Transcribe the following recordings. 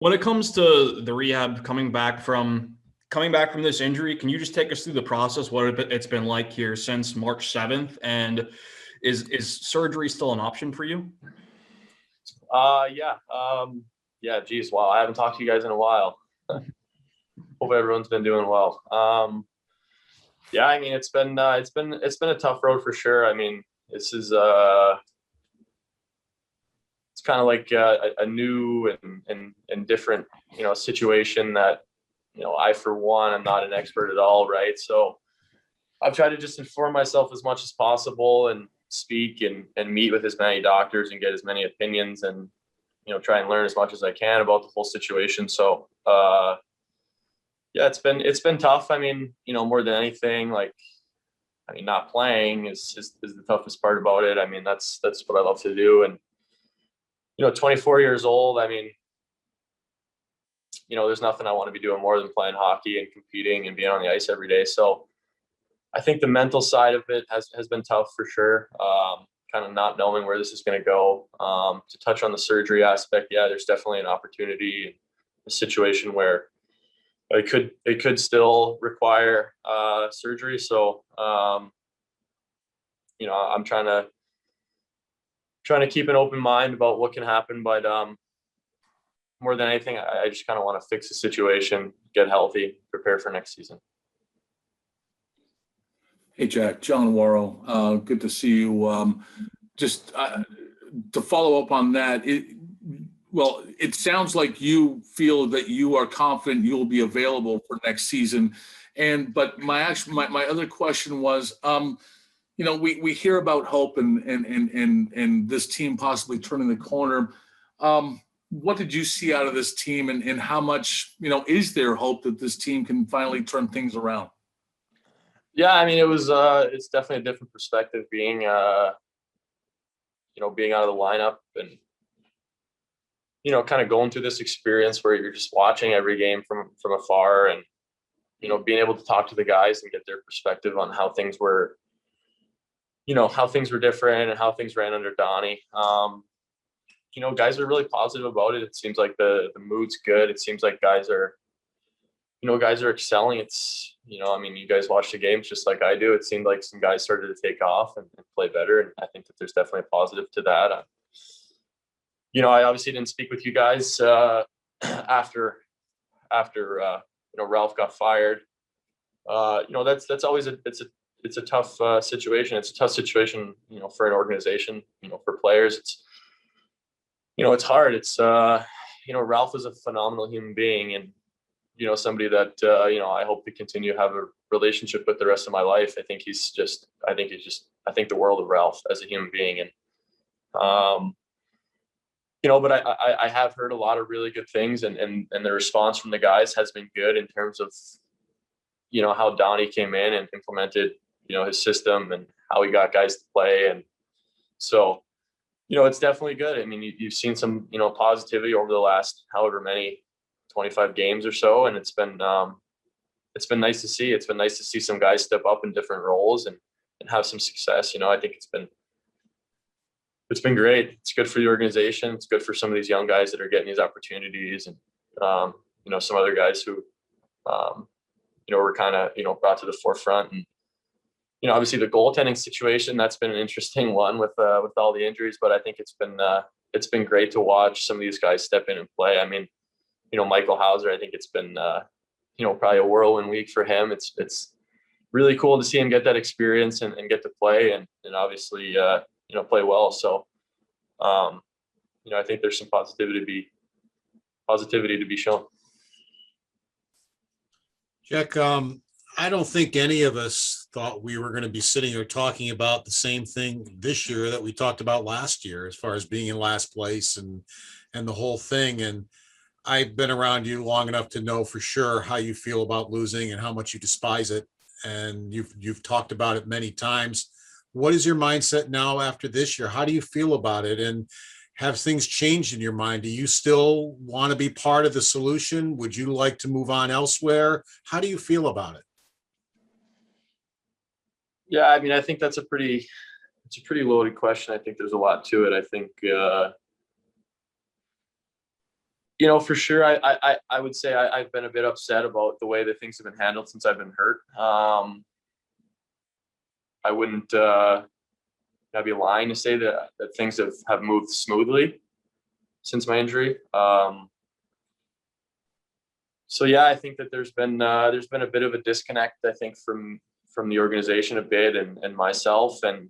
When it comes to the rehab coming back from this injury, can you just take us through the process, what it's been like here since March 7th? And is surgery still an option for you? Yeah. Yeah, geez, wow. I haven't talked to you guys in a while. Hope everyone's been doing well. Yeah, I mean, it's been a tough road for sure. I mean, this is it's kind of like a new and different, situation that, I, for one, I'm not an expert at all, right? So I've tried to just inform myself as much as possible and speak and meet with as many doctors and get as many opinions and, try and learn as much as I can about the whole situation. So, yeah, it's been tough. I mean, more than anything, like, I mean, not playing is the toughest part about it. I mean, that's what I love to do. And, 24 years old, I mean, there's nothing I want to be doing more than playing hockey and competing and being on the ice every day. So I think the mental side of it has been tough for sure. Kind of not knowing where this is going to go. To touch on the surgery aspect, yeah, there's definitely an opportunity, a situation where it could still require surgery. So, I'm trying to keep an open mind about what can happen, but more than anything, I just kind of want to fix the situation, get healthy, prepare for next season. Hey, Jack, John Worrell. Good to see you. Just to follow up on that, it sounds like you feel that you are confident you'll be available for next season. But my other question was, we hear about hope and this team possibly turning the corner. What did you see out of this team, and how much, is there hope that this team can finally turn things around? Yeah, I mean, it's definitely a different perspective being being out of the lineup and, kind of going through this experience where you're just watching every game from afar and, being able to talk to the guys and get their perspective on how things were, how things were different and how things ran under Donnie. Guys are really positive about it. It seems like the mood's good. It seems like guys are excelling. It's, I mean, you guys watch the games just like I do. It seemed like some guys started to take off and play better. And I think that there's definitely a positive to that. I obviously didn't speak with you guys after Ralph got fired. That's always it's a tough situation. It's a tough situation, for an organization, for players. It's hard. It's Ralph is a phenomenal human being and, somebody that, I hope to continue to have a relationship with the rest of my life. I think the world of Ralph as a human being. And, but I have heard a lot of really good things and the response from the guys has been good in terms of, how Donnie came in and implemented, his system and how he got guys to play. And so, it's definitely good. I mean, you've seen some, positivity over the last however many 25 games or so. And it's been nice to see. It's been nice to see some guys step up in different roles and have some success. I think it's been great. It's good for the organization. It's good for some of these young guys that are getting these opportunities and, some other guys who, were kind of, brought to the forefront. And, obviously the goaltending situation, that's been an interesting one with all the injuries, but I think it's been great to watch some of these guys step in and play. I mean, Michael Hauser, I think it's been, probably a whirlwind week for him. It's really cool to see him get that experience and get to play and obviously, play well. So, I think there's some positivity to be shown. Jack, I don't think any of us thought we were going to be sitting here talking about the same thing this year that we talked about last year, as far as being in last place and the whole thing. And I've been around you long enough to know for sure how you feel about losing and how much you despise it. And you've talked about it many times. What is your mindset now after this year? How do you feel about it? And have things changed in your mind? Do you still want to be part of the solution? Would you like to move on elsewhere? How do you feel about it? Yeah, I mean, I think it's a pretty loaded question. I think there's a lot to it. I think, For sure, I would say I've been a bit upset about the way that things have been handled since I've been hurt. I wouldn't I'd be lying to say that things have moved smoothly since my injury. So yeah, I think that there's been a bit of a disconnect, I think, from the organization a bit and myself, and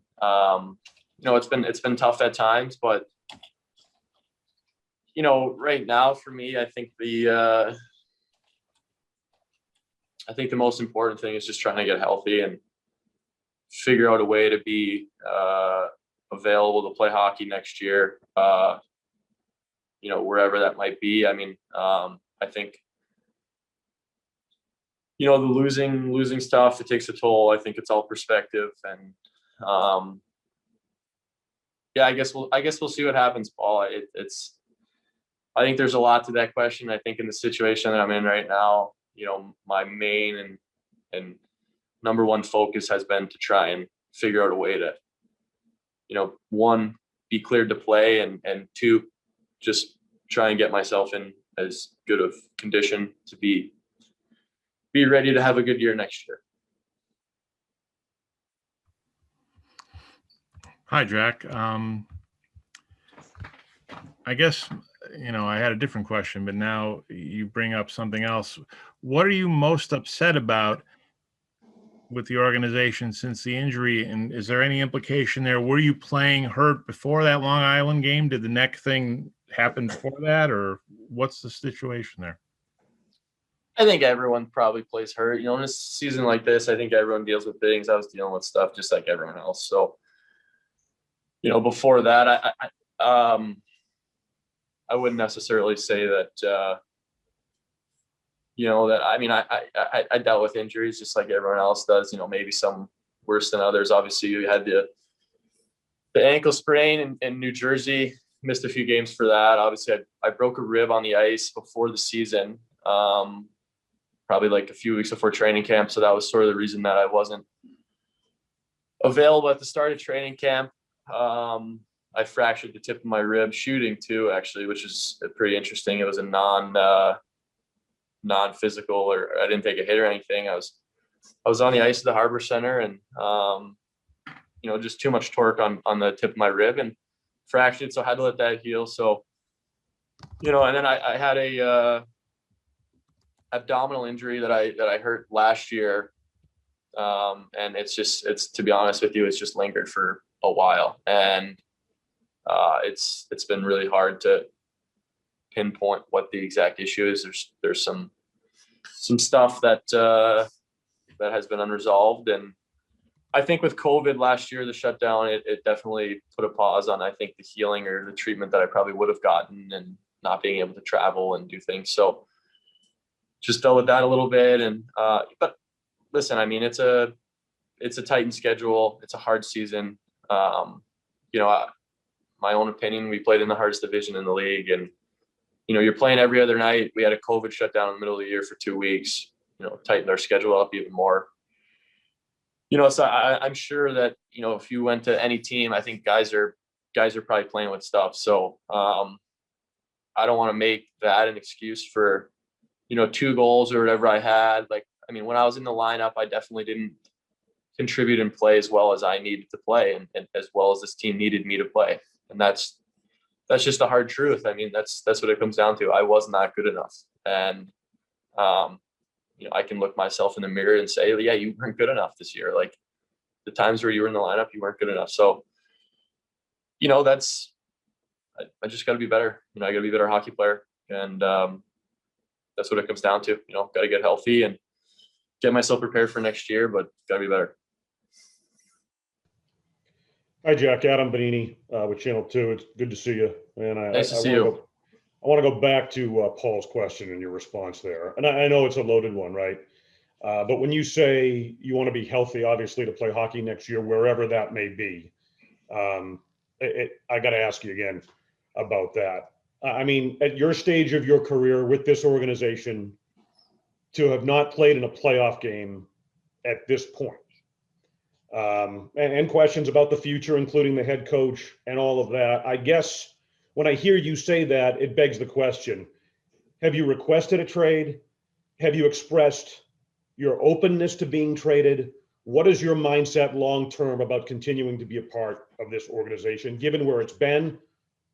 it's been tough at times, but right now for me, I think the most important thing is just trying to get healthy and figure out a way to be available to play hockey next year, wherever that might be. I mean, I think, the losing stuff, it takes a toll. I think it's all perspective, and yeah, I guess we'll see what happens, Paul. I think there's a lot to that question. I think in the situation that I'm in right now, my main and number one focus has been to try and figure out a way to, one, be cleared to play, and two, just try and get myself in as good of condition to be ready to have a good year next year. Hi, Jack. I guess, I had a different question, but now you bring up something else. What are you most upset about with the organization since the injury? And is there any implication there? Were you playing hurt before that Long Island game? Did the neck thing happen before that, or what's the situation there? I think everyone probably plays hurt. In a season like this, I think everyone deals with things. I was dealing with stuff just like everyone else. So, before that, I wouldn't necessarily say that, I dealt with injuries just like everyone else does, maybe some worse than others. Obviously, you had the ankle sprain in New Jersey, missed a few games for that. Obviously, I broke a rib on the ice before the season, probably like a few weeks before training camp. So that was sort of the reason that I wasn't available at the start of training camp. I fractured the tip of my rib shooting too, actually, which is pretty interesting. It was a non-physical, or I didn't take a hit or anything. I was on the ice at the Harbor Center, and just too much torque on the tip of my rib and fractured, so I had to let that heal. So, and then I had a abdominal injury that I hurt last year, and it's to be honest with you, it's just lingered for a while, and it's been really hard to pinpoint what the exact issue is. There's some stuff that has been unresolved, and I think with COVID last year, the shutdown, it definitely put a pause on, I think, the healing or the treatment that I probably would have gotten, and not being able to travel and do things. So just dealt with that a little bit. And but listen, I mean, it's a tightened schedule. It's a hard season. My own opinion, we played in the hardest division in the league, and you're playing every other night. We had a COVID shutdown in the middle of the year for 2 weeks. Tightened our schedule up even more. So I'm sure that if you went to any team, I think guys are probably playing with stuff. So I don't want to make that an excuse for 2 goals or whatever I had. When I was in the lineup, I definitely didn't contribute and play as well as I needed to play, and as well as this team needed me to play. And that's just the hard truth. That's what it comes down to. I was not good enough. And, I can look myself in the mirror and say, yeah, you weren't good enough this year. Like, the times where you were in the lineup, you weren't good enough. So, I just got to be better. I got to be a better hockey player. And that's what it comes down to. Got to get healthy and get myself prepared for next year, but got to be better. Hi, Jack. Adam Benini with Channel 2. It's good to see you. And Nice to see you. I want to go back to Paul's question and your response there. And I know it's a loaded one, right? But when you say you want to be healthy, obviously, to play hockey next year, wherever that may be, I got to ask you again about that. At your stage of your career with this organization, to have not played in a playoff game at this point, and questions about the future, including the head coach and all of that. I guess when I hear you say that, it begs the question, Have you requested a trade? Have you expressed your openness to being traded? What is your mindset long-term about continuing to be a part of this organization, given where it's been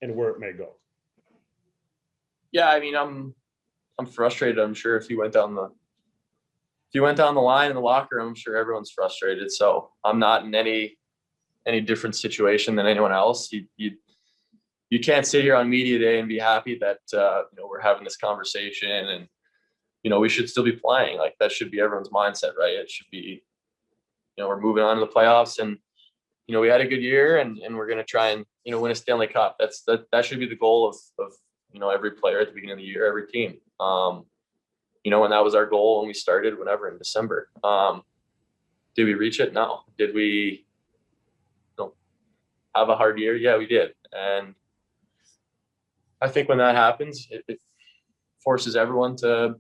and where it may go? Yeah, I mean, I'm frustrated. I'm sure if you went down the line in the locker room, I'm sure everyone's frustrated. So I'm not in any different situation than anyone else. You can't sit here on media day and be happy that we're having this conversation and we should still be playing. Like, that should be everyone's mindset, right? It should be, we're moving on to the playoffs, and we had a good year, and we're going to try and win a Stanley Cup. That should be the goal of every player at the beginning of the year, every team. And that was our goal when we started, whenever, in December. Did we reach it? No. Did we have a hard year? Yeah, we did. And I think when that happens, it forces everyone to,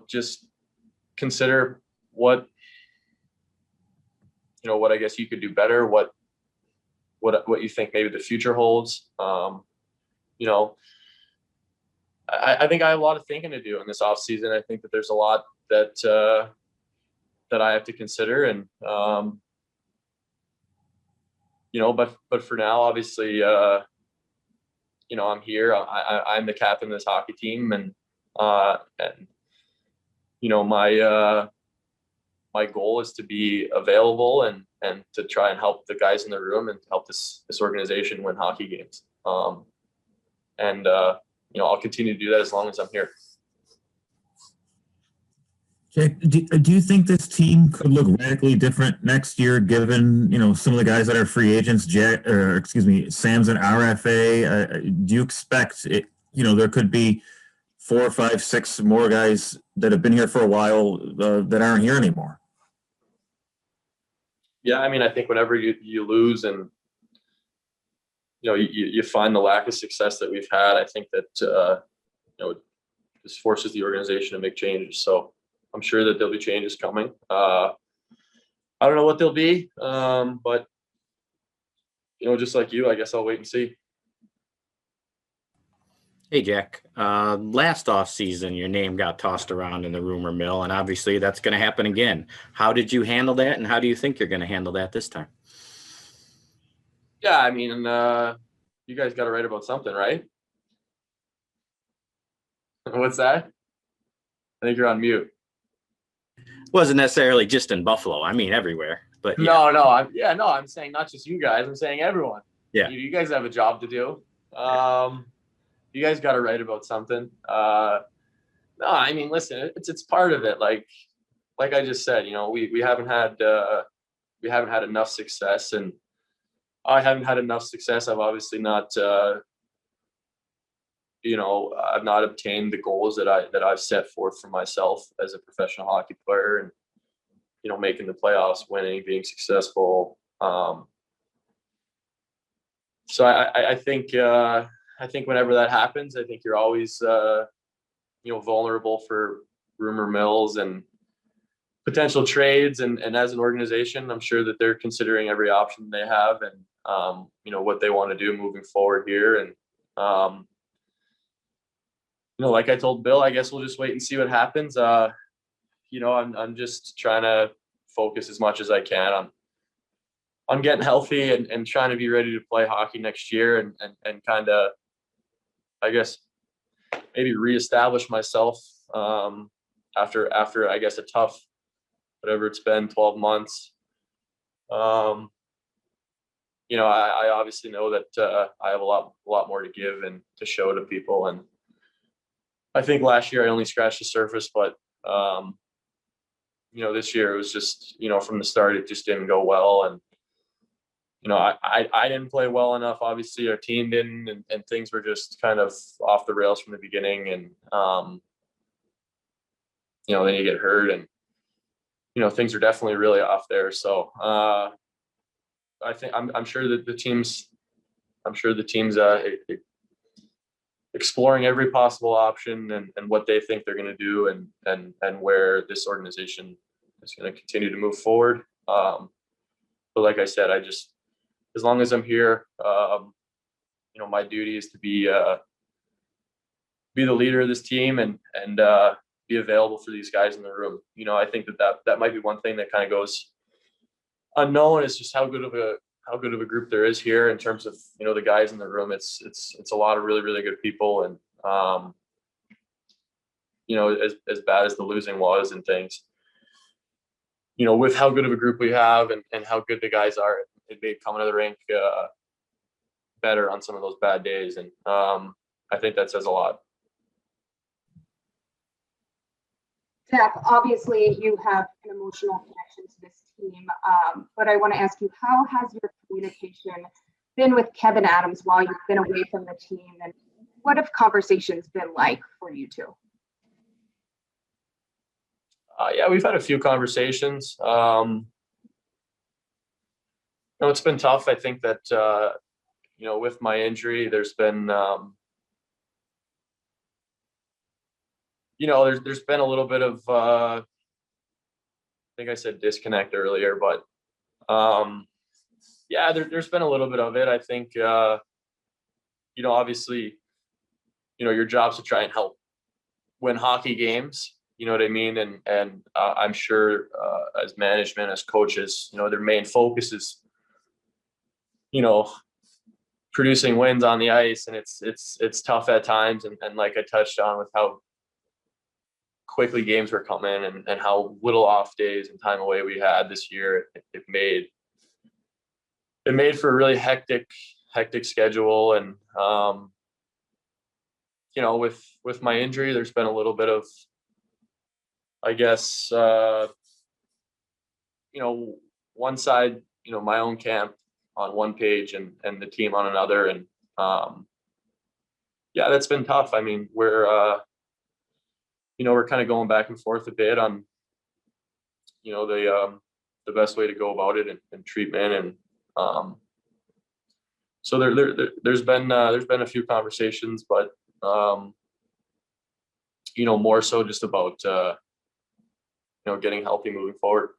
just consider what I guess you could do better, what you think maybe the future holds. I think I have a lot of thinking to do in this off season. I think that there's a lot that I have to consider, and but for now, obviously, I'm here. I'm the captain of this hockey team, and my goal is to be available and to try and help the guys in the room and help this organization win hockey games. I'll continue to do that as long as I'm here. Jake, do you think this team could look radically different next year, given some of the guys that are free agents, Sam's an RFA? Do you expect it? There could be 4, 5, 6 more guys that have been here for a while that aren't here anymore. Yeah, I mean, I think whenever you lose and you find the lack of success that we've had, I think that this forces the organization to make changes. So I'm sure that there'll be changes coming. I don't know what they'll be, but just like you, I guess I'll wait and see. Hey, Jack. Last offseason, your name got tossed around in the rumor mill, and obviously that's going to happen again. How did you handle that, and how do you think you're going to handle that this time? Yeah, I mean, you guys got to write about something, right? What's that? I think you're on mute. Wasn't necessarily just in Buffalo. I mean, everywhere. But yeah. No, I'm saying not just you guys. I'm saying everyone. Yeah. You guys have a job to do. You guys got to write about something. No, I mean, listen, it's part of it. Like I just said, we haven't had enough success, and I haven't had enough success. I've obviously not, I've not obtained the goals that I've set forth for myself as a professional hockey player, and making the playoffs, winning, being successful. So I think whenever that happens, I think you're always vulnerable for rumor mills and potential trades, and as an organization, I'm sure that they're considering every option they have, and what they want to do moving forward here. And like I told Bill, I guess we'll just wait and see what happens. I'm just trying to focus as much as I can on getting healthy and trying to be ready to play hockey next year, and kind of, I guess, maybe reestablish myself after I guess a tough, whatever it's been, 12 months. I obviously know that I have a lot more to give and to show to people, and I think last year I only scratched the surface, but this year it was just, from the start it just didn't go well, and I didn't play well enough. Obviously our team didn't, and things were just kind of off the rails from the beginning, and then you get hurt, and things are definitely really off there. So I think I'm sure that the team's exploring every possible option and what they think they're going to do, and where this organization is going to continue to move forward. But like I said, as long as I'm here, my duty is to be be the leader of this team and be available for these guys in the room. You know, I think that might be one thing that kind of goes unknown, is just how good of a group there is here in terms of, you know, the guys in the room. It's a lot of really, really good people. And, you know, as bad as the losing was and things, you know, with how good of a group we have and how good the guys are, it made coming to the rink better on some of those bad days. And I think that says a lot. Jack, obviously you have an emotional connection to this team, but I want to ask you, how has your communication been with Kevin Adams while you've been away from the team, and what have conversations been like for you two? Yeah, we've had a few conversations. You know, it's been tough. I think that, you know, with my injury, there's been, you know, there's been a little bit of, I think I said disconnect earlier, but yeah, there's been a little bit of it. I think, you know, obviously, you know, your job's to try and help win hockey games. You know what I mean? And I'm sure as management, as coaches, you know, their main focus is, you know, producing wins on the ice. And it's tough at times. And like I touched on with how quickly games were coming and how little off days and time away we had this year, it made for a really hectic schedule. And, you know, with my injury, there's been a little bit of, I guess, you know, one side, you know, my own camp on one page and the team on another. And yeah, that's been tough. I mean, we're, you know, we're kind of going back and forth a bit on, you know, the best way to go about it and treatment. And so there's been a few conversations, but, you know, more so just about, you know, getting healthy moving forward.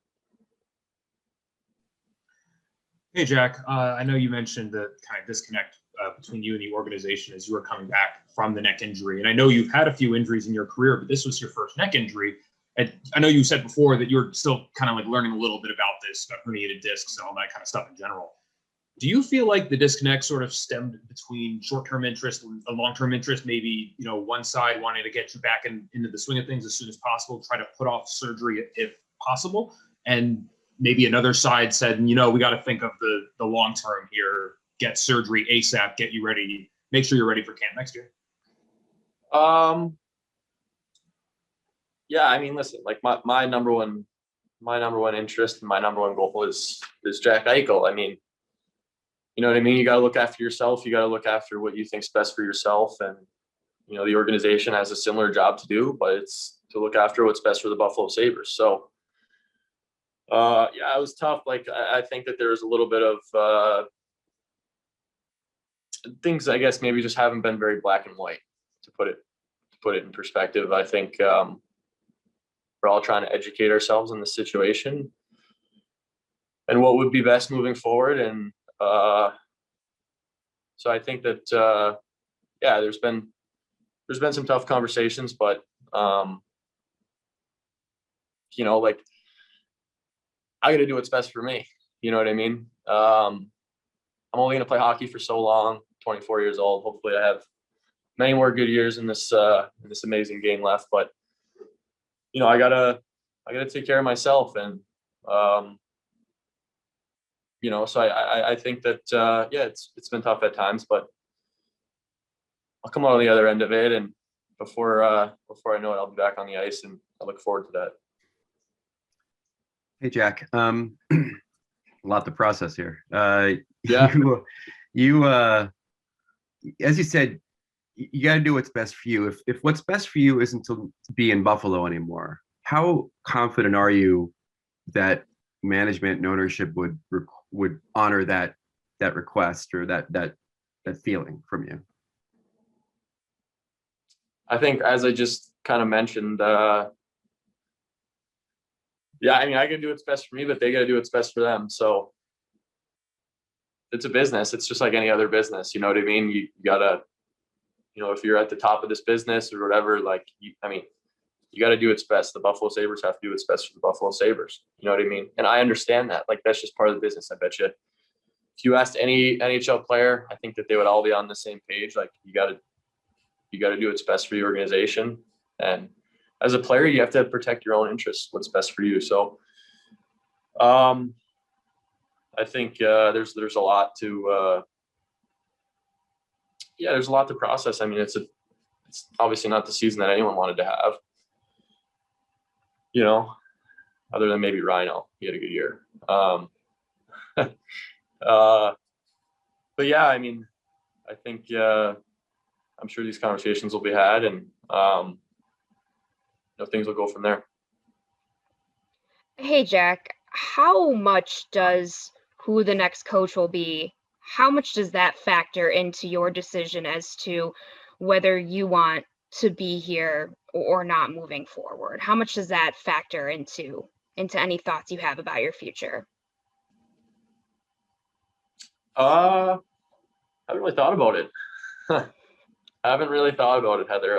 Hey, Jack, I know you mentioned the kind of disconnect between you and the organization as you were coming back from the neck injury. And I know you've had a few injuries in your career, but this was your first neck injury. And I know you said before that you're still kind of like learning a little bit about this, about herniated discs and all that kind of stuff in general. Do you feel like the disconnect sort of stemmed between short-term interest and a long-term interest? Maybe, you know, one side wanting to get you back into the swing of things as soon as possible, try to put off surgery if possible, and maybe another side said, you know, we got to think of the long term here, get surgery ASAP, get you ready, make sure you're ready for camp next year. Yeah, I mean, listen, like my number one interest and my number one goal is Jack Eichel. I mean, you know what I mean? You got to look after yourself. You got to look after what you think's best for yourself. And, you know, the organization has a similar job to do, but it's to look after what's best for the Buffalo Sabres. So, yeah, it was tough. Like, I think that there was a little bit of things, I guess, maybe just haven't been very black and white, to put it in perspective. I think we're all trying to educate ourselves in the situation and what would be best moving forward. And so I think that, yeah, there's been some tough conversations, but, you know, like, I got to do what's best for me. You know what I mean? I'm only going to play hockey for so long, 24 years old. Hopefully I have many more good years in this amazing game left, but, you know, I gotta take care of myself. And, you know, so I think that, yeah, it's been tough at times, but I'll come out on the other end of it. And before I know it, I'll be back on the ice, and I look forward to that. Hey, Jack. A lot to process here. Yeah. You as you said, you got to do what's best for you. If what's best for you isn't to be in Buffalo anymore, how confident are you that management and ownership would honor that request or that feeling from you? I think, as I just kind of mentioned, yeah, I mean, I can do what's best for me, but they got to do what's best for them. So it's a business. It's just like any other business. You know what I mean? You gotta if you're at the top of this business or whatever, like, you got to do what's best. The Buffalo Sabres have to do what's best for the Buffalo Sabres. You know what I mean? And I understand that. Like, that's just part of the business. I bet you if you asked any NHL player, I think that they would all be on the same page. Like, you got to do what's best for your organization. And as a player, you have to protect your own interests, what's best for you. So I think there's a lot to there's a lot to process. I mean, it's obviously not the season that anyone wanted to have, other than maybe Rhino. He had a good year. But yeah, I mean, I think I'm sure these conversations will be had, and things will go from there. Hey, Jack, how much does who the next coach will be, how much does that factor into your decision as to whether you want to be here or not moving forward? How much does that factor into any thoughts you have about your future? I haven't really thought about it. I haven't really thought about it, Heather.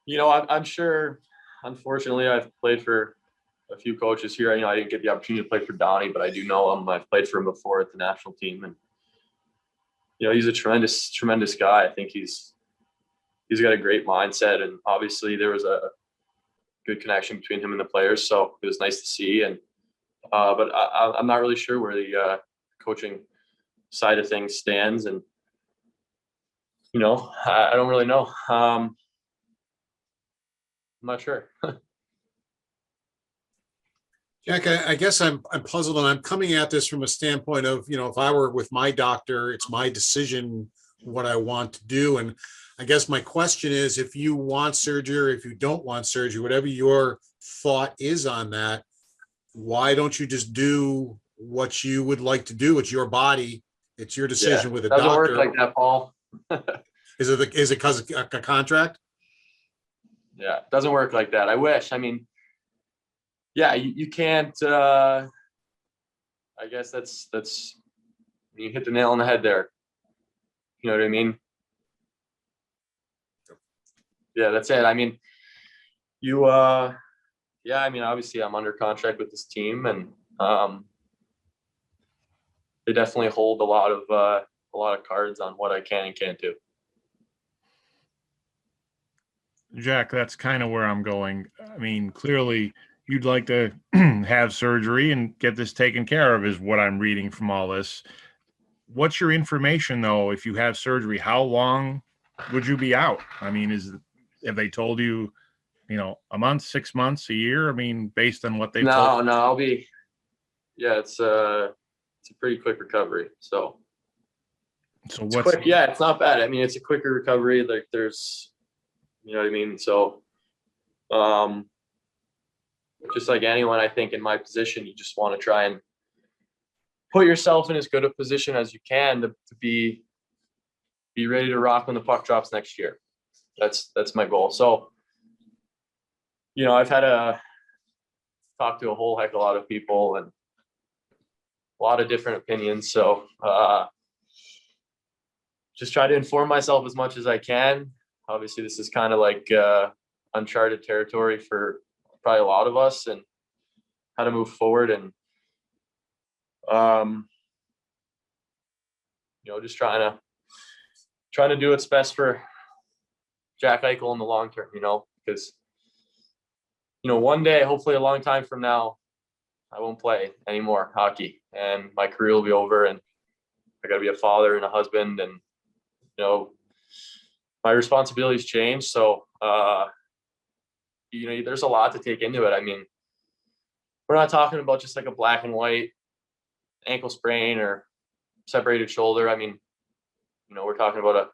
I'm sure, unfortunately, I've played for a few coaches here. I didn't get the opportunity to play for Donnie, but I do know him. I've played for him before at the national team, and he's a tremendous, tremendous guy. I think he's got a great mindset, and obviously there was a good connection between him and the players, so it was nice to see. And but I'm not really sure where the coaching side of things stands, and I don't really know. I'm not sure. Jack, I guess I'm puzzled, and I'm coming at this from a standpoint of, if I were with my doctor, it's my decision what I want to do. And I guess my question is, if you want surgery or if you don't want surgery, whatever your thought is on that, why don't you just do what you would like to do? It's your body. It's your decision with a doctor. Doesn't work like that, Paul. Is it because of a contract? Yeah, it doesn't work like that. I wish. I mean, yeah, you can't. I guess that's you hit the nail on the head there. You know what I mean? Yeah, that's it. I mean, obviously I'm under contract with this team, and they definitely hold a lot of cards on what I can and can't do. Jack, that's kind of where I'm going. I mean, clearly you'd like to have surgery and get this taken care of, is what I'm reading from all this. What's your information, though, if you have surgery? How long would you be out? I mean, have they told you, a month, 6 months, a year? I mean, based on what they've told you? No, I'll be, it's a pretty quick recovery. So what's quick? Yeah, it's not bad. I mean, it's a quicker recovery. Like, there's, you know what I mean? So, just like anyone, I think in my position, you just want to try and put yourself in as good a position as you can to be ready to rock when the puck drops next year. That's my goal. So, I've had to talk to a whole heck of a lot of people and a lot of different opinions. So, just try to inform myself as much as I can. Obviously, this is kind of like uncharted territory for probably a lot of us, and how to move forward, and just trying to do what's best for Jack Eichel in the long term, because one day, hopefully a long time from now, I won't play anymore hockey, and my career will be over, and I got to be a father and a husband, and my responsibilities change. So there's a lot to take into it. I mean, we're not talking about just like a black and white ankle sprain or separated shoulder. I mean, we're talking about a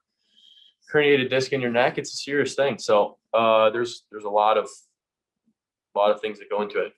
herniated disc in your neck. It's a serious thing. So there's a lot of things that go into it.